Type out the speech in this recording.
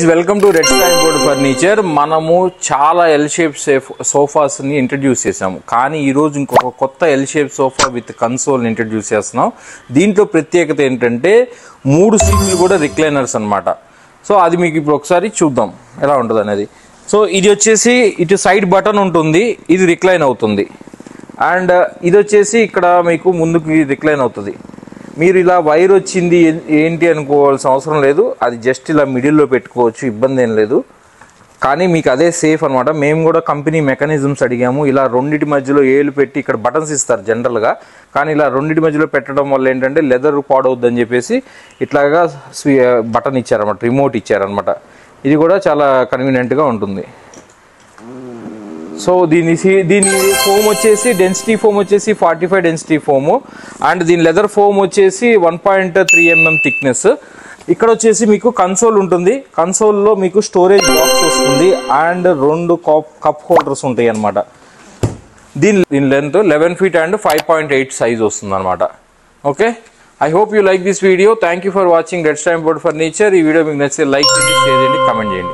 Welcome to red స్టైమ్ board furniture. మనము చాలా L shape sofas ని ఇంట్రడ్యూస్ చేసాము, కానీ ఈ రోజు ఇంకొక కొత్త L shape sofa with console introduce చేస్తున్నాం. దీంట్లో ప్రత్యేకత ఏంటంటే 3 సీట్లు కూడా రిక్లైనర్స్ అన్నమాట. సో అది మీకు ఇప్పుడు ఒకసారి చూద్దాం ఎలా ఉంటుంది అనేది. సో ఇది వచ్చేసి ఇటు సైడ్ బటన్ ఉంటుంది, ఇది రిక్లైన్ అవుతుంది. అండ్ ఇది వచ్చేసి ఇక్కడ మీకు ముందుకు రిక్లైన్ అవుతుంది. మీరు ఇలా వైర్ వచ్చింది ఏంటి అనుకోవాల్సిన అవసరం లేదు, అది జస్ట్ ఇలా మిడిల్లో పెట్టుకోవచ్చు, ఇబ్బంది ఏం లేదు. కానీ మీకు అదే సేఫ్ అనమాట. మేము కూడా కంపెనీ మెకానిజమ్స్ అడిగాము. ఇలా రెండింటి మధ్యలో ఏలు పెట్టి ఇక్కడ బటన్స్ ఇస్తారు జనరల్గా, కానీ ఇలా రెండింటి మధ్యలో పెట్టడం వల్ల ఏంటంటే లెదర్ పాడవుద్దని చెప్పేసి ఇట్లాగా బటన్ ఇచ్చారనమాట, రిమోట్ ఇచ్చారనమాట. ఇది కూడా చాలా కన్వీనియంట్గా ఉంటుంది. సో దీని ఫోమ్ వచ్చేసి డెన్సిటీ ఫోమ్ వచ్చేసి 45 డెన్సిటీ ఫోము. అండ్ దీని లెదర్ ఫోమ్ వచ్చేసి 1.3 mm థిక్నెస్. ఇక్కడ వచ్చేసి మీకు కన్సోల్ ఉంటుంది. కన్సోల్లో మీకు స్టోరేజ్ బాక్స్ వస్తుంది అండ్ 2 కప్ హోల్డర్స్ ఉంటాయి అనమాట. దీని లెంత్ 11 feet అండ్ 5.8 సైజ్ వస్తుంది అనమాట. Okay, I hope you like this video. Thank you for watching red స్టైమ్ board furniture. ఈ వీడియో మీకు నచ్చితే లైక్ చేయండి, షేర్ చేయండి, కామెంట్ చేయండి.